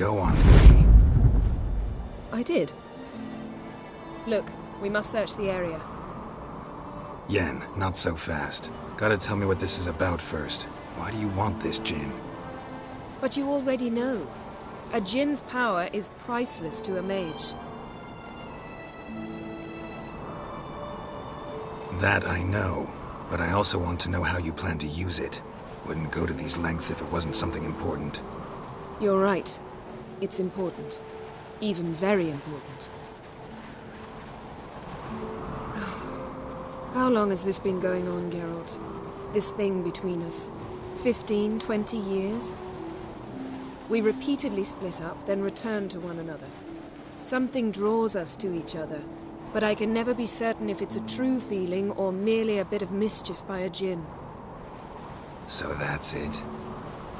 go on 3. I did. Look, we must search the area. Yen, not so fast. Gotta tell me what this is about first. Why do you want this Jinn? But you already know. A Jinn's power is priceless to a mage. That I know, but I also want to know how you plan to use it. Wouldn't go to these lengths if it wasn't something important. You're right. It's important. Even very important. How long has this been going on, Geralt? This thing between us? 15, 20 years? We repeatedly split up, then return to one another. Something draws us to each other, but I can never be certain if it's a true feeling or merely a bit of mischief by a Jinn. So that's it?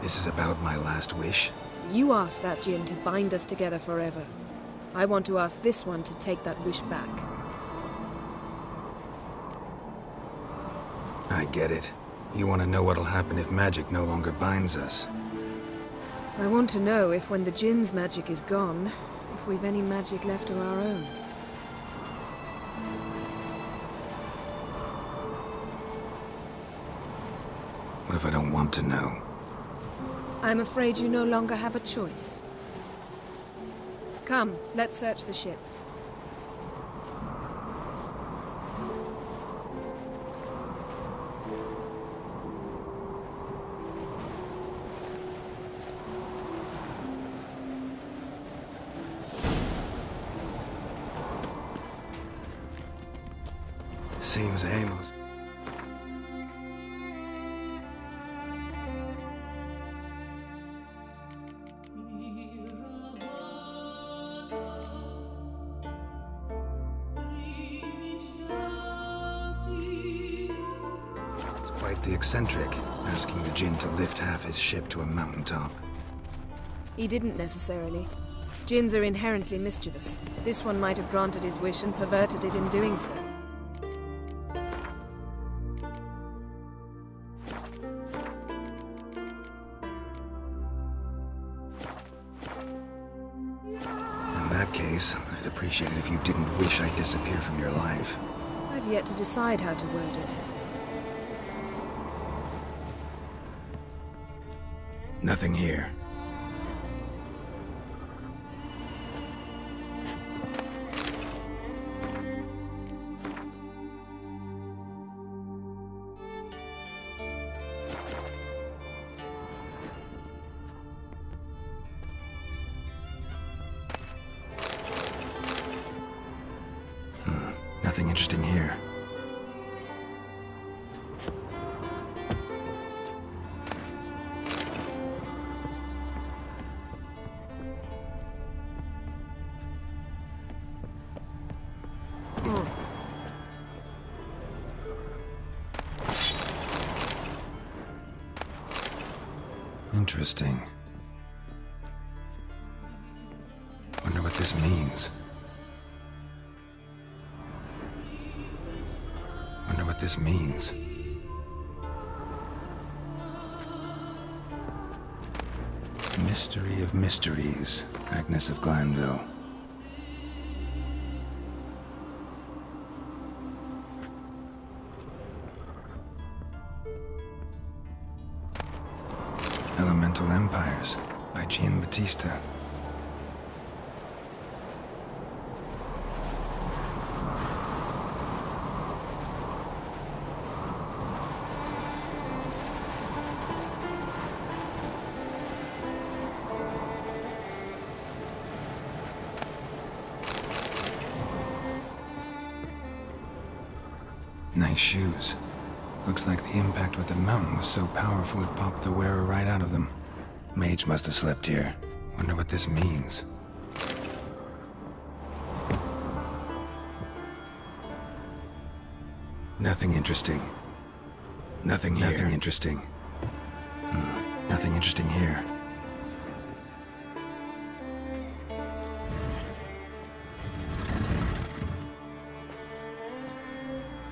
This is about my last wish? You asked that Jinn to bind us together forever. I want to ask this one to take that wish back. I get it. You want to know what'll happen if magic no longer binds us. I want to know if when the Jinn's magic is gone, if we've any magic left of our own. What if I don't want to know? I'm afraid you no longer have a choice. Come, let's search the ship. Seems aimless. It's quite the eccentric, asking the Jinn to lift half his ship to a mountaintop. He didn't necessarily. Jinns are inherently mischievous. This one might have granted his wish and perverted it in doing so. I'd appreciate it if you didn't wish I'd disappear from your life. I've yet to decide how to word it. Nothing here. Nothing interesting here. Interesting. Wonder what this means. Wonder what this means. Mystery of mysteries, Agnes of Glanville. Elemental Empires by Giambattista. Nice shoes. Looks like the impact with the mountain was so powerful it popped the wearer right out of them. Mage must have slept here. Wonder what this means. Nothing interesting. Nothing here. Nothing interesting. Nothing interesting here.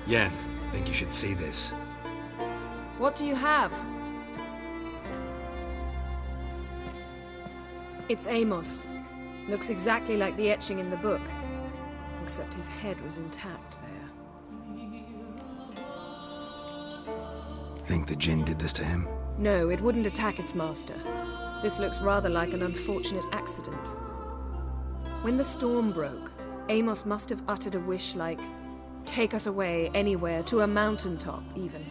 Yen, think you should see this. What do you have? It's Amos. Looks exactly like the etching in the book. Except his head was intact there. Think the Jinn did this to him? No, it wouldn't attack its master. This looks rather like an unfortunate accident. When the storm broke, Amos must have uttered a wish like, "Take us away, anywhere, to a mountaintop, even."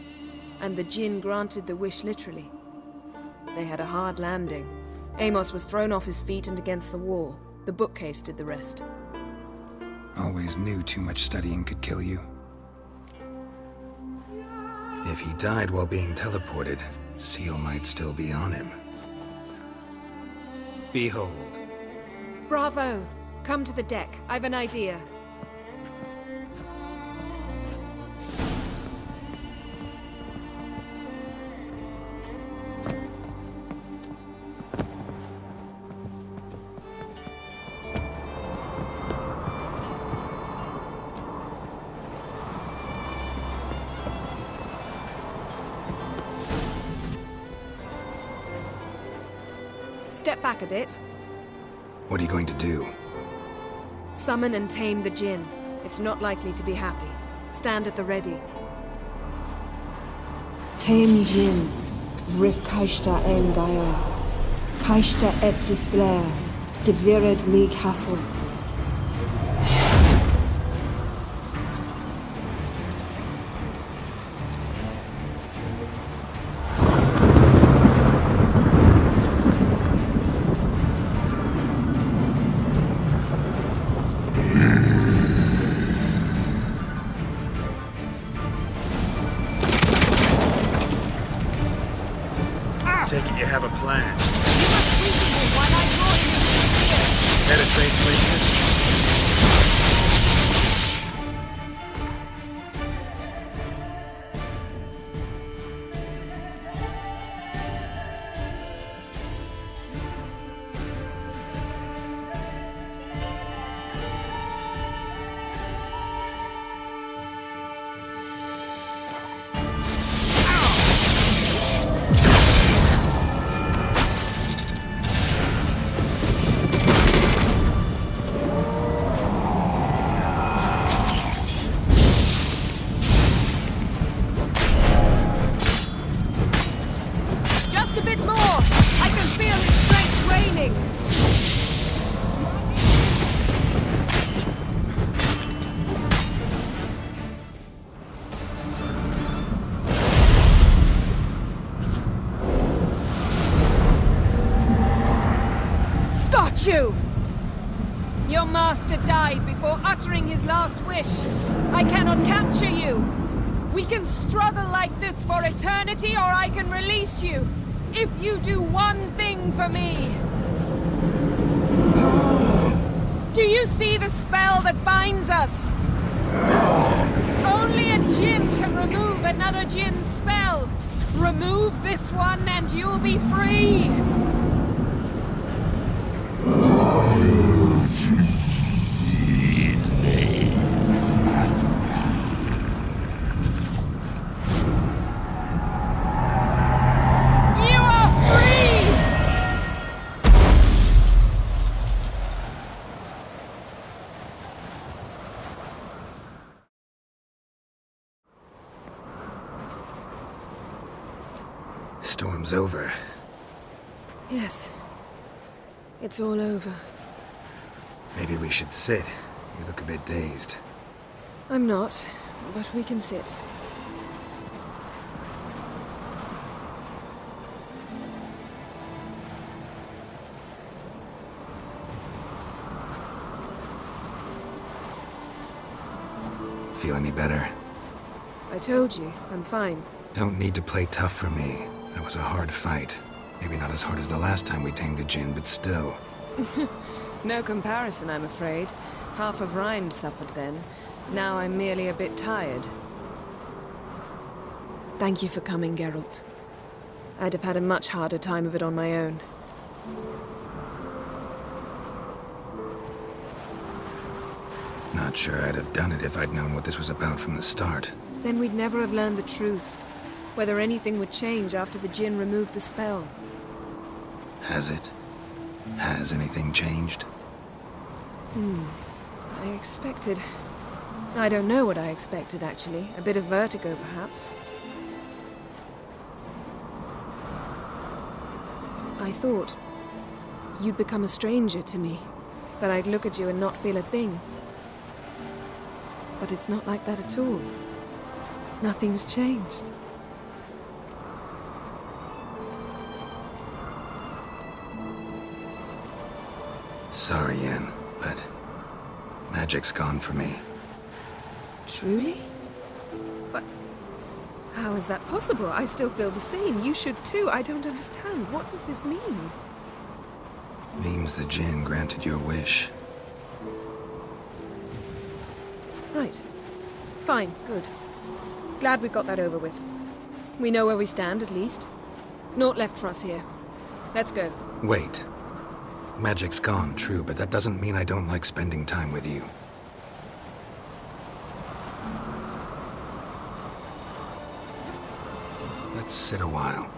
And the Jinn granted the wish literally. They had a hard landing. Amos was thrown off his feet and against the wall. The bookcase did the rest. Always knew too much studying could kill you. If he died while being teleported, Seal might still be on him. Behold. Bravo! Come to the deck. I've an idea. Step back a bit. What are you going to do? Summon and tame the Jinn. It's not likely to be happy. Stand at the ready. Tame Jinn, Rif Kaishta en Gaia, Kaishta et Disglair, Devired League Hassel. Take it you have a plan. You must weaken him while I draw him into the sphere. Penetrate places? Just a bit more! I can feel his strength waning! Got you! Your master died before uttering his last wish. I cannot capture you. We can struggle like this for eternity, or I can release you. If you do one thing for me. Do you see the spell that binds us? Only a Jinn can remove another Jinn's spell. Remove this one and you'll be free. Storm's over. Yes. It's all over. Maybe we should sit. You look a bit dazed. I'm not, but we can sit. Feel any better? I told you, I'm fine. Don't need to play tough for me. That was a hard fight. Maybe not as hard as the last time we tamed a Jinn, but still. No comparison, I'm afraid. Half of Rind suffered then. Now I'm merely a bit tired. Thank you for coming, Geralt. I'd have had a much harder time of it on my own. Not sure I'd have done it if I'd known what this was about from the start. Then we'd never have learned the truth. Whether anything would change after the Jinn removed the spell. Has it? Has anything changed? I expected... I don't know what I expected, actually. A bit of vertigo, perhaps. I thought you'd become a stranger to me, that I'd look at you and not feel a thing. But it's not like that at all. Nothing's changed. Sorry, Yen, but magic's gone for me. Truly? But how is that possible? I still feel the same. You should too. I don't understand. What does this mean? Means the Jinn granted your wish. Right. Fine. Good. Glad we got that over with. We know where we stand, at least. Naught left for us here. Let's go. Wait. Magic's gone, true, but that doesn't mean I don't like spending time with you. Let's sit a while.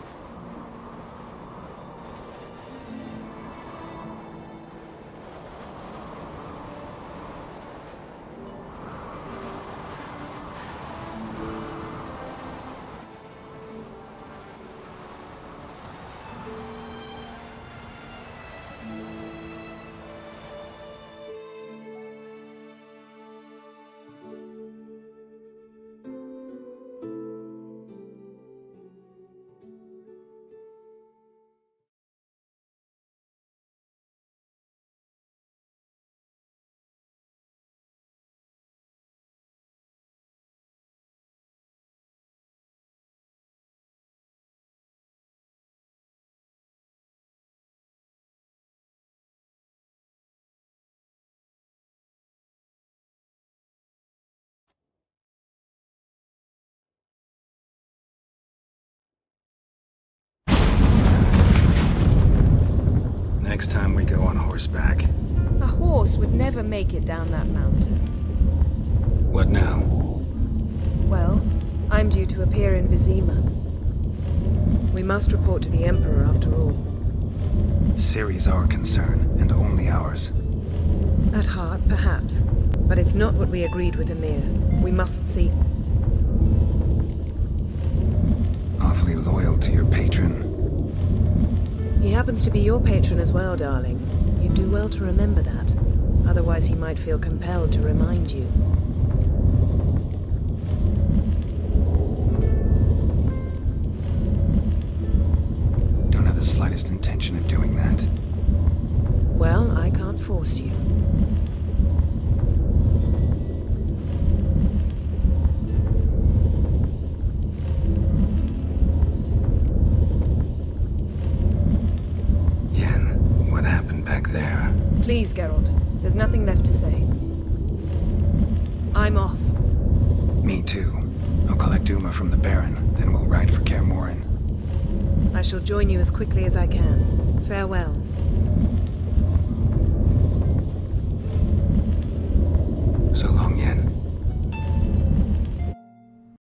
Next time we go on horseback. A horse would never make it down that mountain. What now? Well, I'm due to appear in Vizima. We must report to the Emperor after all. Ciri's our concern, and only ours. At heart, perhaps. But it's not what we agreed with Emir. We must see... Awfully loyal to your patron. He happens to be your patron as well, darling. You'd do well to remember that. Otherwise he might feel compelled to remind you. Don't have the slightest intention of doing that. Well, I can't force you. Please, Geralt. There's nothing left to say. I'm off. Me too. I'll collect Uma from the Baron, then we'll ride for Kaer Morhen. I shall join you as quickly as I can. Farewell.